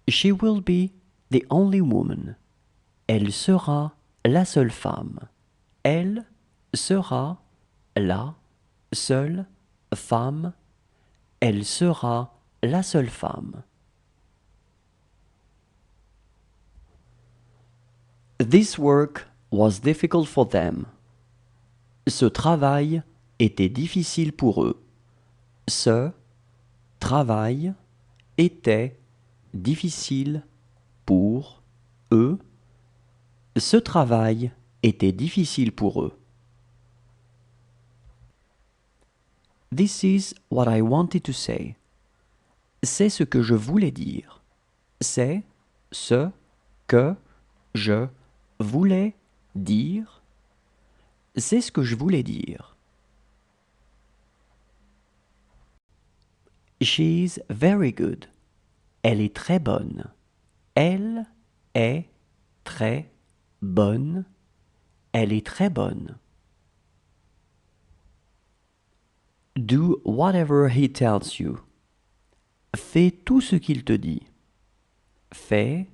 She will be the only woman. Elle sera la seule femme. Elle sera la seule femme. Elle sera la seule femme. This work was difficult for them. Ce travail était difficile pour eux. Ce travail était difficile pour eux. Ce travail était difficile pour eux. This is what I wanted to say. C'est ce que je voulais dire. C'est ce que je voulais dire. C'est ce que je voulais dire. She's very good. Elle est très bonne. Elle est très bonne. Elle est très bonne. Do whatever he tells you. Fais tout ce qu'il te dit. Fais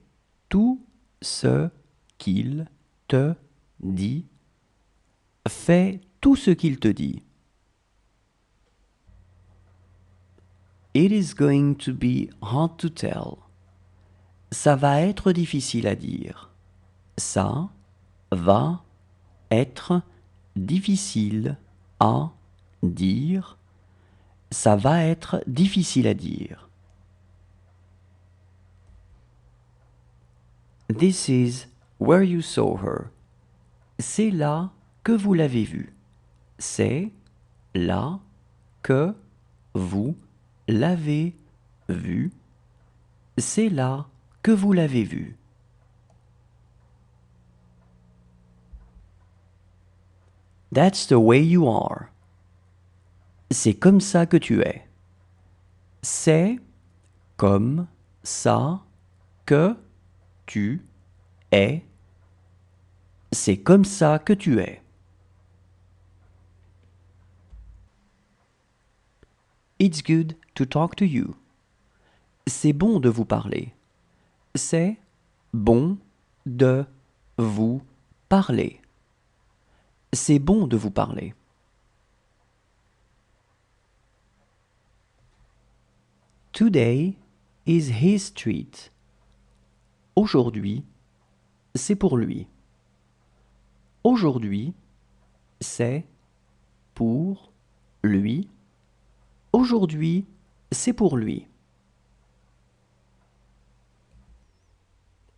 tout ce qu'il te dit. Fais tout ce qu'il te dit. It is going to be hard to tell. Ça va être difficile à dire. Ça va être difficile à dire. Ça va être difficile à dire. This is where you saw her. C'est là que vous l'avez vue. C'est là que vous l'avez vue. C'est là que vous l'avez vue. That's the way you are. C'est comme ça que tu es. C'est comme ça que tu es. C'est comme ça que tu es. It's good to talk to you. C'est bon de vous parler. C'est bon de vous parler. C'est bon de vous parler. Today is his treat. Aujourd'hui, c'est pour lui. Aujourd'hui, c'est pour lui. Aujourd'hui, c'est pour lui.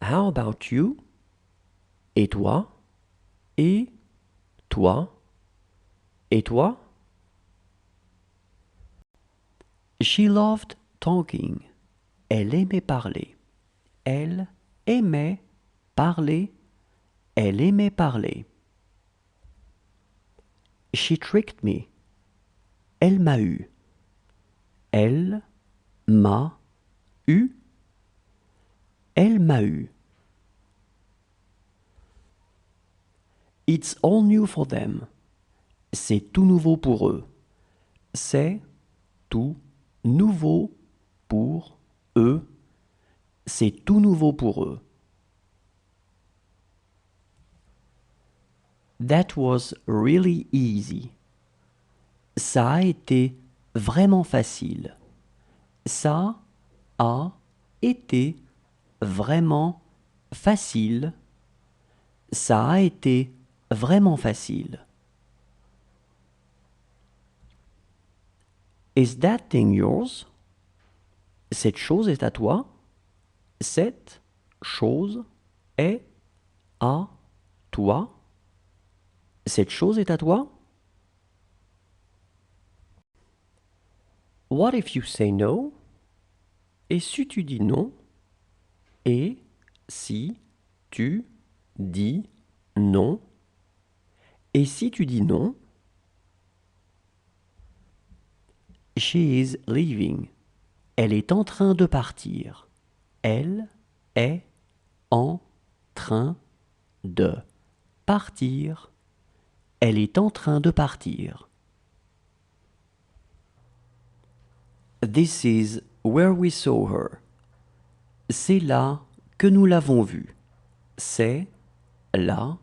How about you? Et toi? Et toi? Et toi? She loved talking. Elle aimait parler. Elle aimait parler. Elle aimait parler. She tricked me. Elle m'a eu. Elle m'a eu. Elle m'a eu. It's all new for them. C'est tout nouveau pour eux. C'est tout nouveau pour eux. C'est tout nouveau pour eux. That was really easy. Ça a été vraiment facile. Ça a été vraiment facile. Ça a été vraiment facile. Is that thing yours? Cette chose est à toi? Cette chose est à toi? Cette chose est à toi? What if you say no? Et si tu dis non? Et si tu dis non? Et si tu dis non? She is leaving. Elle est en train de partir. Elle est en train de partir. Elle est en train de partir. This is where we saw her. C'est là que nous l'avons vu. C'est là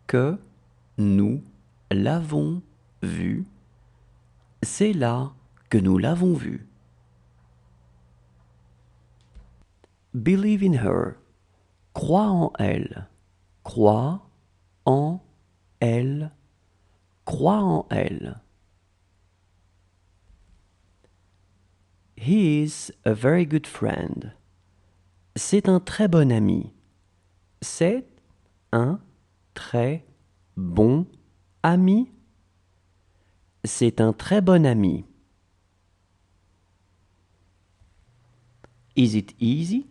que nous l'avons vu. C'est là que nous l'avons vu. Believe in her. Crois en elle. Crois en elle. Crois en elle. He is a very good friend. C'est un très bon ami. C'est un très bon ami. C'est un très bon ami. Is it easy?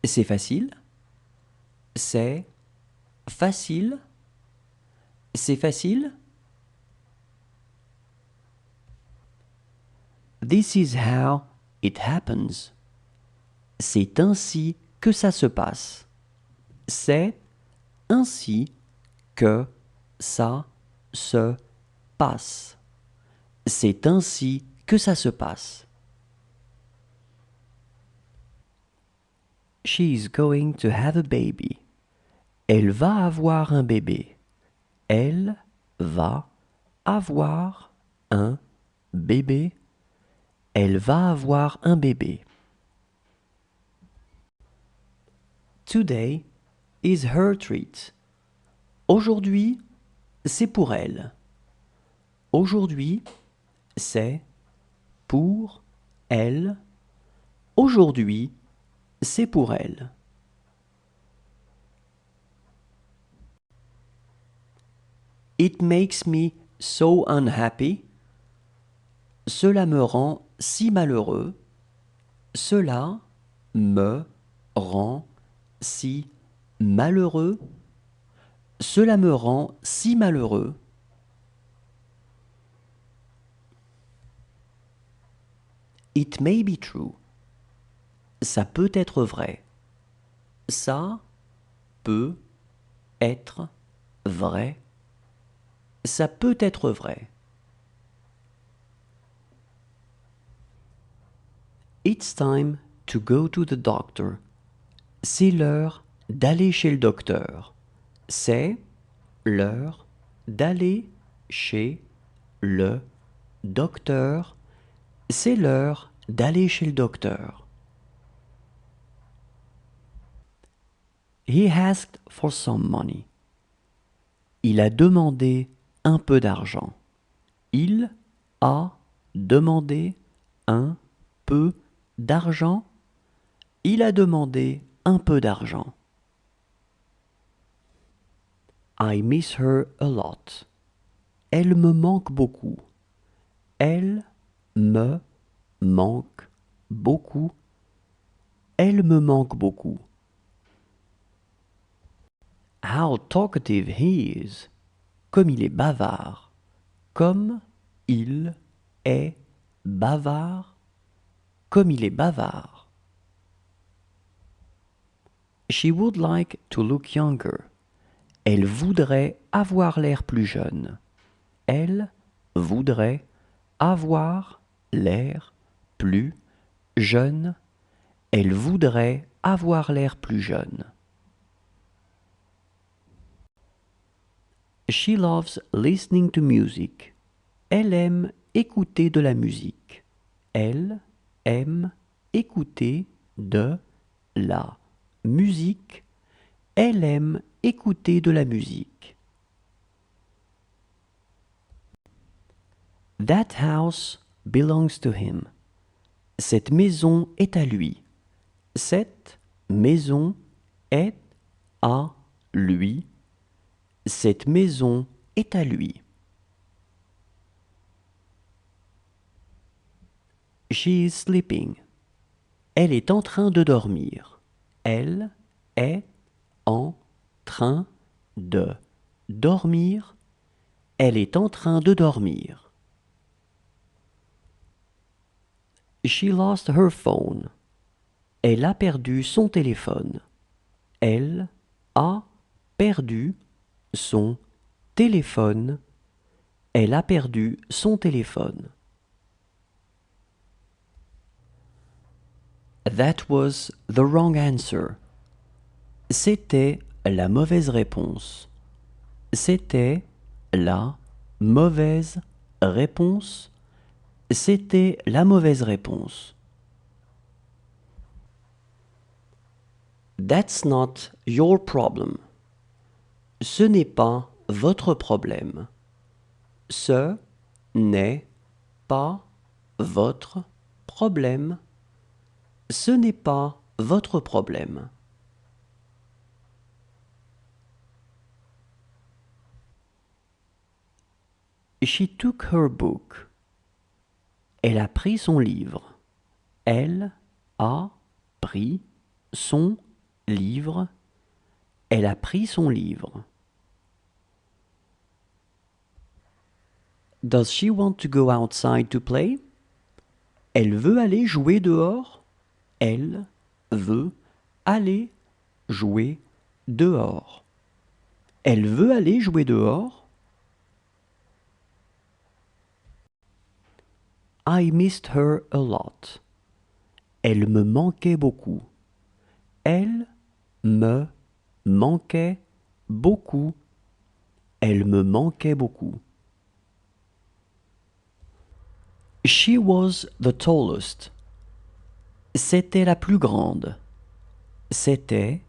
C'est facile. C'est facile. C'est facile. This is how it happens. C'est ainsi que ça se passe. C'est ainsi que ça se passe. C'est ainsi que ça se passe. She is going to have a baby. Elle va avoir un bébé. Elle va avoir un bébé. Elle va avoir un bébé. Today is her treat. Aujourd'hui, c'est pour elle. Aujourd'hui, c'est pour elle. Aujourd'hui, c'est pour elle. It makes me so unhappy. Cela me rend si malheureux. Cela me rend si malheureux. Cela me rend si malheureux. It may be true. Ça peut être vrai. Ça peut être vrai. Ça peut être vrai. It's time to go to the doctor. C'est l'heure d'aller chez le docteur. C'est l'heure d'aller chez le docteur. C'est l'heure d'aller chez le docteur. He asked for some money. Il a demandé un peu d'argent. Il a demandé un peu d'argent. Il a demandé un peu d'argent. I miss her a lot. Elle me manque beaucoup. Elle me manque beaucoup. Elle me manque beaucoup. How talkative he is. Comme il est bavard. Comme il est bavard. Comme il est bavard. She would like to look younger. Elle voudrait avoir l'air plus jeune. Elle voudrait avoir l'air plus jeune. Elle voudrait avoir l'air plus jeune. She loves listening to music. Elle aime écouter de la musique. Elle aime écouter de la musique. Elle aime écouter de la musique. That house belongs to him. Cette maison est à lui. Cette maison est à lui. Cette maison est à lui. She is sleeping. Elle est en train de dormir. Elle est en train de dormir. Elle est en train de dormir. She lost her phone. Elle a perdu son téléphone. Elle a perdu son téléphone. Elle a perdu son téléphone. That was the wrong answer. C'était la mauvaise réponse. C'était la mauvaise réponse. C'était la mauvaise réponse. That's not your problem. Ce n'est pas votre problème. Ce n'est pas votre problème. Ce n'est pas votre problème. She took her book. Elle a pris son livre. Elle a pris son livre. Elle a pris son livre. Does she want to go outside to play? Elle veut aller jouer dehors. Elle veut aller jouer dehors. Elle veut aller jouer dehors. I missed her a lot. Elle me manquait beaucoup. Elle me manquait beaucoup. Elle me manquait beaucoup. She was the tallest. C'était la plus grande. C'était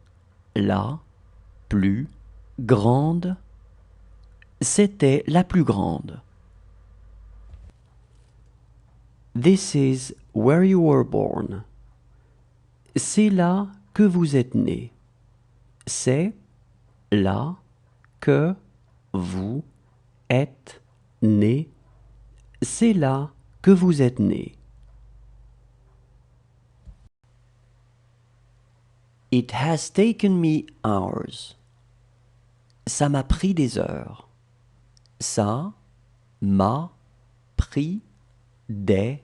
la plus grande. C'était la plus grande. This is where you were born. C'est là que vous êtes né. C'est là que vous êtes né. C'est là que vous êtes né. It has taken me hours. Ça m'a pris des heures. Ça m'a pris des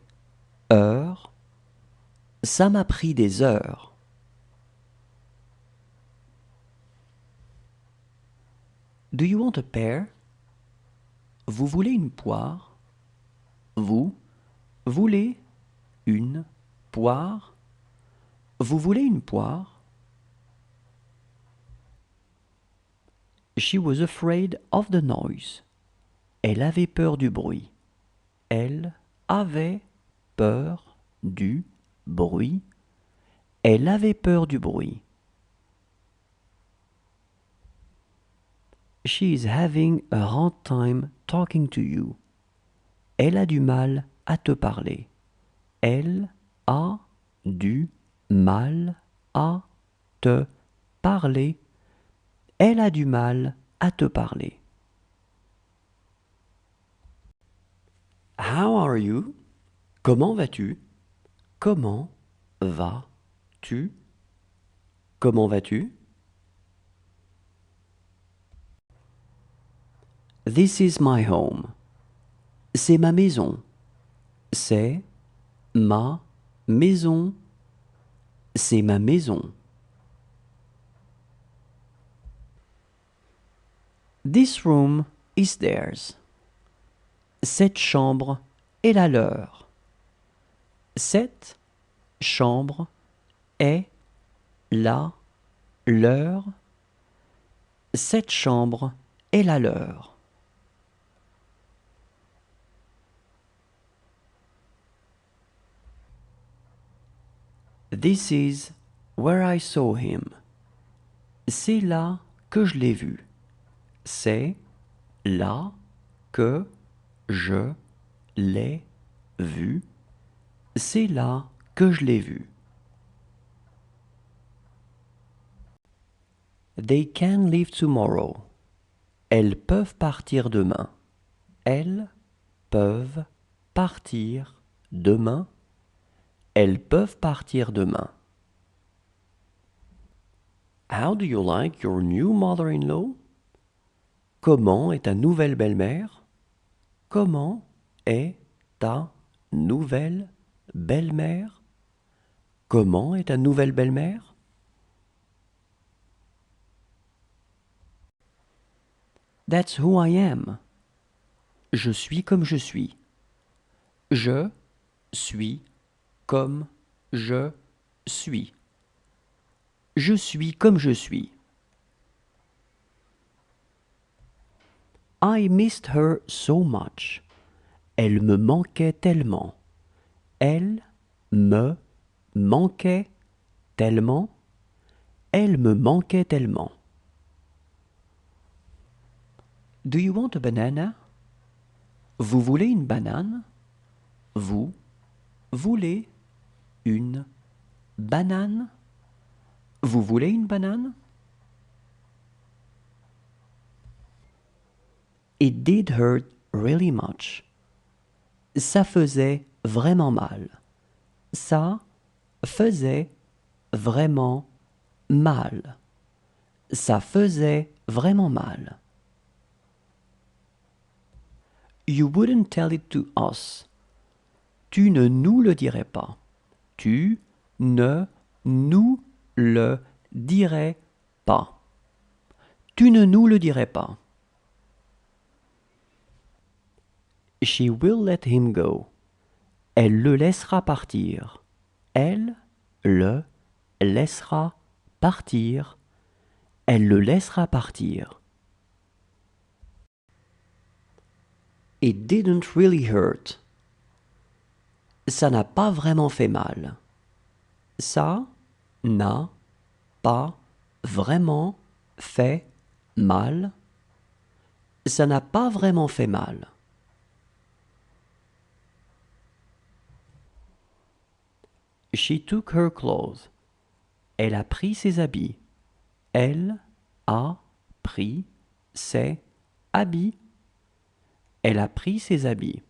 heures. Ça m'a pris des heures. Do you want a pear? Vous voulez une poire? Vous voulez une poire? Vous voulez une poire? She was afraid of the noise. Elle avait peur du bruit. Elle avait peur du bruit. Elle avait peur du bruit. She is having a hard time talking to you. Elle a du mal à te parler. Elle a du mal à te parler. Elle a du mal à te parler. How are you? Comment vas-tu? Comment vas-tu? Comment vas-tu? This is my home. C'est ma maison. C'est ma maison. C'est ma maison. This room is theirs. Cette chambre est la leur. Cette chambre est la leur. Cette chambre est la leur. This is where I saw him. C'est là que je l'ai vu. C'est là que je l'ai vu. C'est là que je l'ai vu. They can leave tomorrow. Elles peuvent partir demain. Elles peuvent partir demain. Elles peuvent partir demain. How do you like your new mother-in-law? Comment est ta nouvelle belle-mère? Comment est ta nouvelle belle-mère? Comment est ta nouvelle belle-mère? That's who I am. Je suis comme je suis. Je suis comme je suis. Je suis comme je suis. I missed her so much. Elle me manquait tellement. Elle me manquait tellement. Elle me manquait tellement. Do you want a banana? Vous voulez une banane? Vous voulez une banane? Vous voulez une banane? It did hurt really much. Ça faisait vraiment mal. Ça faisait vraiment mal. Ça faisait vraiment mal. You wouldn't tell it to us. Tu ne nous le dirais pas. Tu ne nous le dirais pas. Tu ne nous le dirais pas. She will let him go. Elle le laissera partir. Elle le laissera partir. Elle le laissera partir. It didn't really hurt. Ça n'a pas vraiment fait mal. Ça n'a pas vraiment fait mal. Ça n'a pas vraiment fait mal. She took her clothes. Elle a pris ses habits. Elle a pris ses habits. Elle a pris ses habits.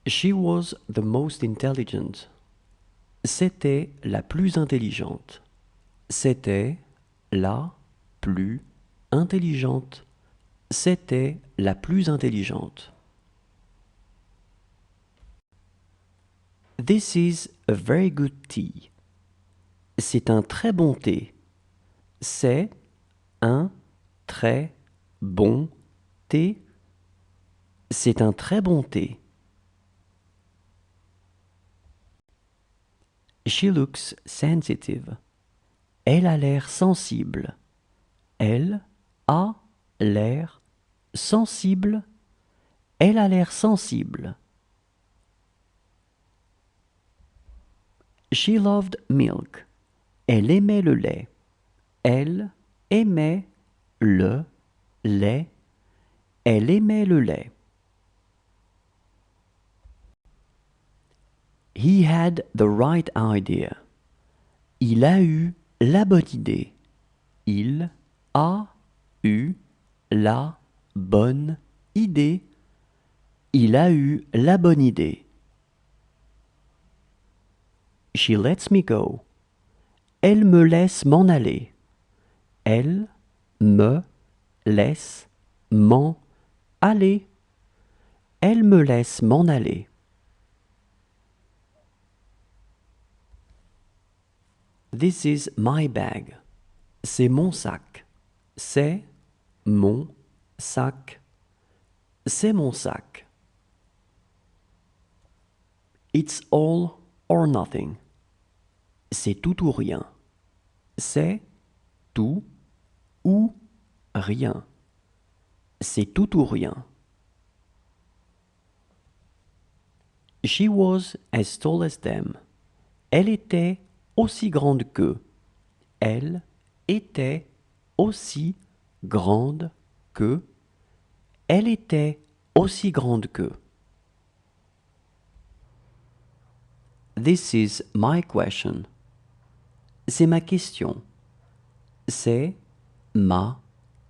She was the most intelligent. C'était la plus intelligente. C'était la plus intelligente. C'était la plus intelligente. This is a very good tea. C'est un très bon thé. C'est un très bon thé. C'est un très bon thé. She looks sensitive. Elle a l'air sensible. Elle a l'air sensible. Elle a l'air sensible. She loved milk. Elle aimait le lait. Elle aimait le lait. Elle aimait le lait. He had the right idea. Il a eu la bonne idée. Il a eu la bonne idée. Il a eu la bonne idée. She lets me go. Elle me laisse m'en aller. Elle me laisse m'en aller. Elle me laisse m'en aller. This is my bag. C'est mon sac. C'est mon sac. C'est mon sac. It's all or nothing. C'est tout ou rien. C'est tout ou rien. C'est tout ou rien. She was as tall as them. Elle était aussi grande qu'eux. Elle était aussi grande qu'eux. Elle était aussi grande qu'eux. This is my question. C'est ma question. C'est ma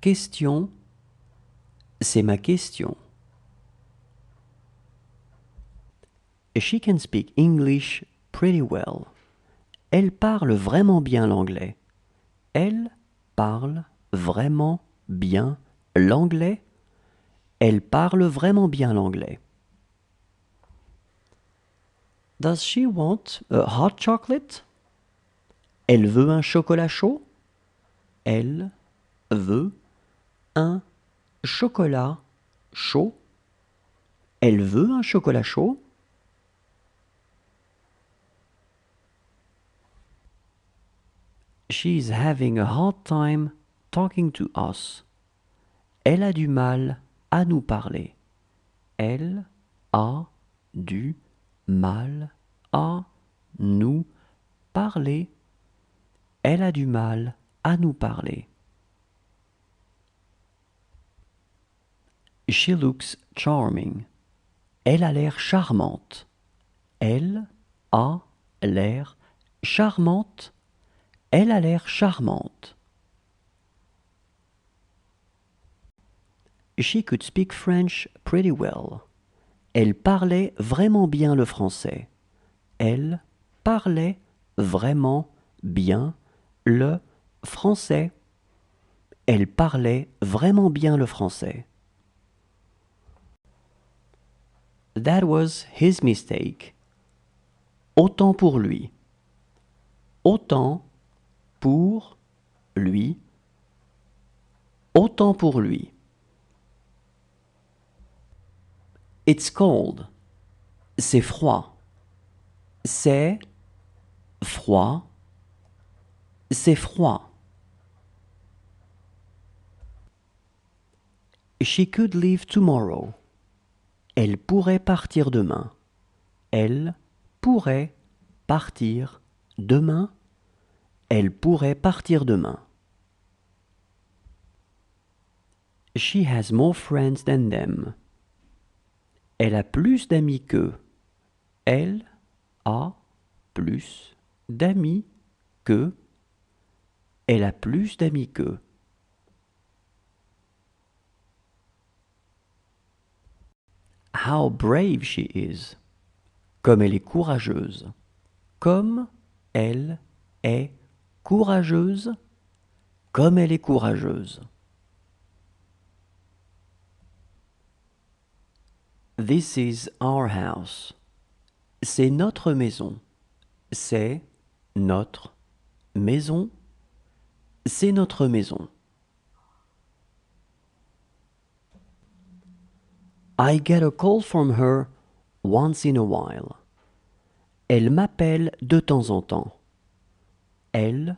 question. C'est ma question. She can speak English pretty well. Elle parle vraiment bien l'anglais. Elle parle vraiment bien l'anglais. Elle parle vraiment bien l'anglais. Does she want a hot chocolate? Elle veut un chocolat chaud? Elle veut un chocolat chaud? Elle veut un chocolat chaud? She is having a hard time talking to us. Elle a du mal à nous parler. Elle a du mal à nous parler. Elle a du mal à nous parler. She looks charming. Elle a l'air charmante. Elle a l'air charmante. Elle a l'air charmante. She could speak French pretty well. Elle parlait vraiment bien le français. Elle parlait vraiment bien le français. Elle parlait vraiment bien le français. That was his mistake. Autant pour lui. Autant pour lui. Autant pour lui. It's cold. C'est froid. C'est froid. C'est froid. She could leave tomorrow. Elle pourrait partir demain. Elle pourrait partir demain. Elle pourrait partir demain. She has more friends than them. Elle a plus d'amis qu'eux. Elle a plus d'amis qu'eux. Elle a plus d'amis qu'eux. How brave she is. Comme elle est courageuse. Comme elle est courageuse. Comme elle est courageuse. This is our house. C'est notre maison. C'est notre maison. C'est notre maison. I get a call from her once in a while. Elle m'appelle de temps en temps. Elle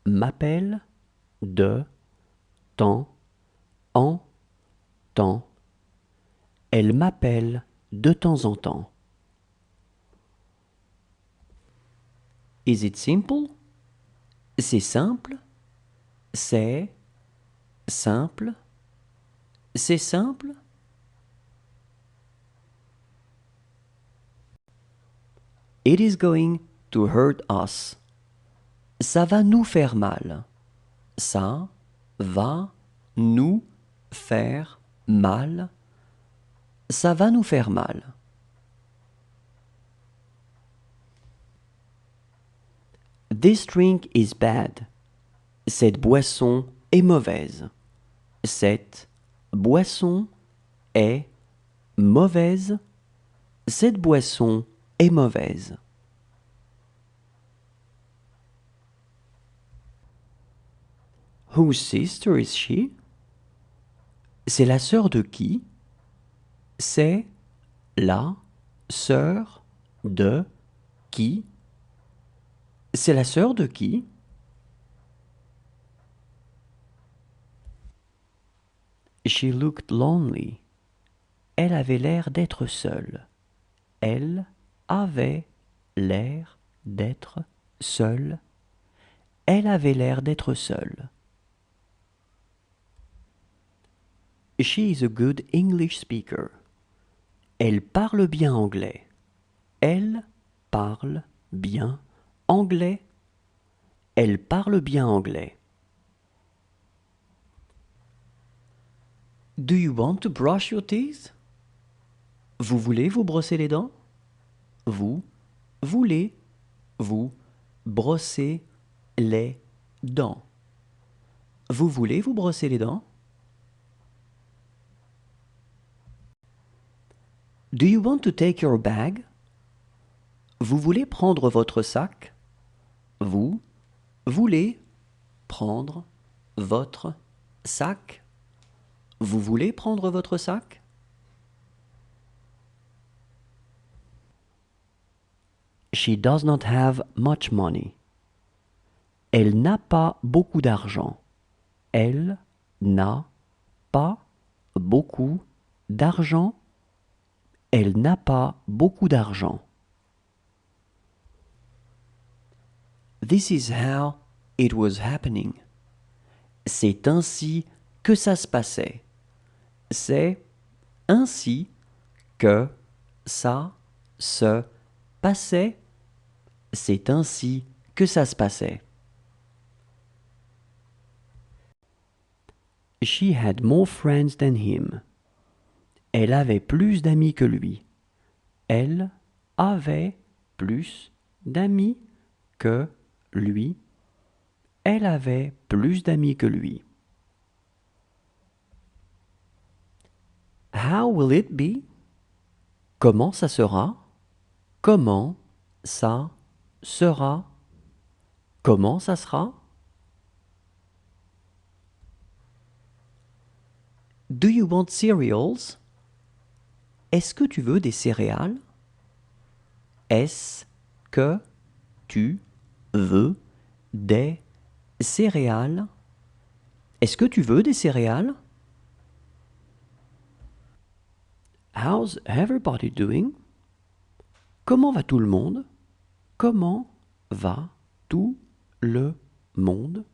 m'appelle de temps en temps. Elle m'appelle de temps en temps. Is it simple? C'est simple. C'est simple. C'est simple. It is going to hurt us. Ça va nous faire mal. Ça va nous faire mal. Ça va nous faire mal. This drink is bad. Cette boisson est mauvaise. Cette boisson est mauvaise. Cette boisson est mauvaise. Whose sister is she? C'est la sœur de qui? C'est la sœur de qui? C'est la sœur de qui? She looked lonely. Elle avait l'air d'être seule. Elle avait l'air d'être seule. Elle avait l'air d'être seule. She is a good English speaker. Elle parle bien anglais. Elle parle bien anglais. Elle parle bien anglais. Do you want to brush your teeth? Vous voulez vous brosser les dents? Vous voulez vous brosser les dents? Vous voulez vous brosser les dents? Do you want to take your bag? Vous voulez prendre votre sac? Vous voulez prendre votre sac? Vous voulez prendre votre sac? She does not have much money. Elle n'a pas beaucoup d'argent. Elle n'a pas beaucoup d'argent. Elle n'a pas beaucoup d'argent. This is how it was happening. C'est ainsi que ça se passait. C'est ainsi que ça se passait. C'est ainsi que ça se passait. She had more friends than him. Elle avait plus d'amis que lui. Elle avait plus d'amis que lui. Elle avait plus d'amis que lui. How will it be? Comment ça sera? Comment ça sera? Comment ça sera? Do you want cereals? Est-ce que tu veux des céréales? Est-ce que tu veux des céréales? Est-ce que tu veux des céréales? How's everybody doing? Comment va tout le monde? Comment va tout le monde?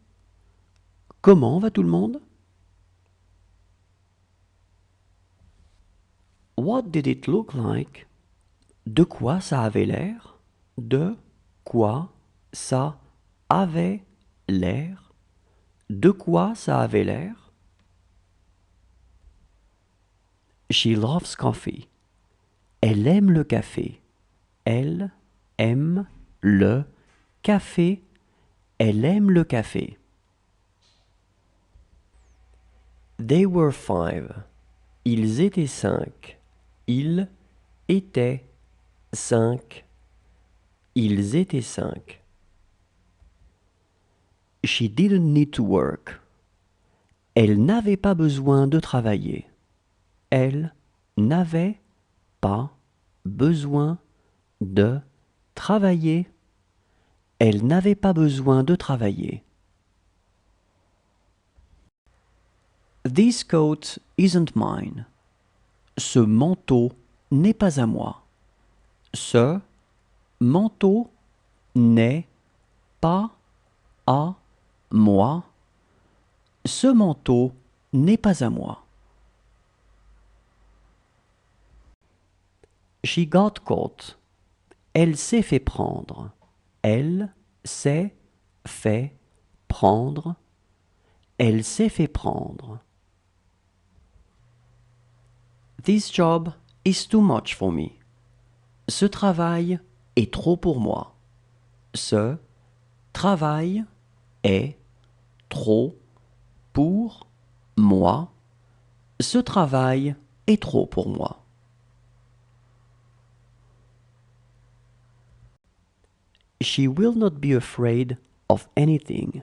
Comment va tout le monde? What did it look like? De quoi ça avait l'air? De quoi ça avait l'air? De quoi ça avait l'air? She loves coffee. Elle aime le café. Elle aime le café. Elle aime le café. They were 5. Ils étaient 5. Ils étaient 5. Ils étaient 5. She didn't need to work. Elle n'avait pas besoin de travailler. Elle n'avait pas besoin de travailler. Elle n'avait pas besoin de travailler. This coat isn't mine. Ce manteau n'est pas à moi. Ce manteau n'est pas à moi. Ce manteau n'est pas à moi. She got caught. Elle s'est fait prendre. Elle s'est fait prendre. Elle s'est fait prendre. This job is too much for me. Ce travail est trop pour moi. Ce travail est trop pour moi. Ce travail est trop pour moi. She will not be afraid of anything.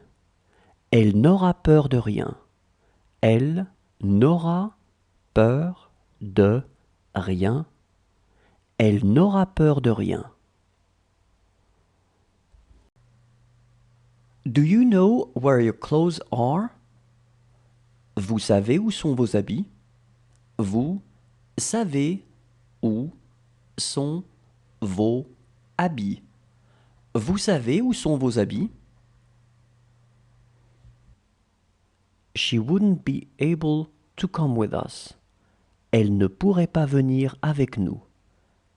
Elle n'aura peur de rien. Elle n'aura peur de rien. Elle n'aura peur de rien. Do you know where your clothes are? Vous savez où sont vos habits? Vous savez où sont vos habits? Vous savez où sont vos habits? She wouldn't be able to come with us. Elle ne pourrait pas venir avec nous.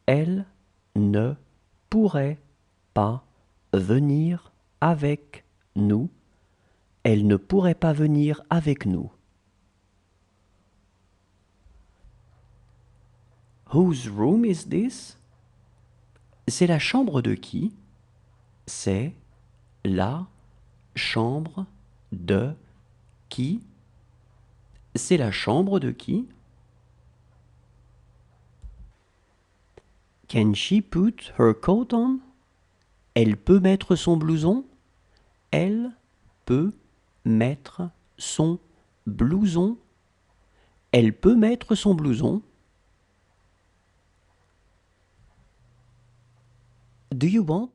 Elle ne pourrait pas venir avec nous. Elle ne pourrait pas venir avec nous. Whose room is this? C'est la chambre de qui? C'est la chambre de qui? C'est la chambre de qui? Can she put her coat on? Elle peut mettre son blouson? Elle peut mettre son blouson? Elle peut mettre son blouson? Do you want?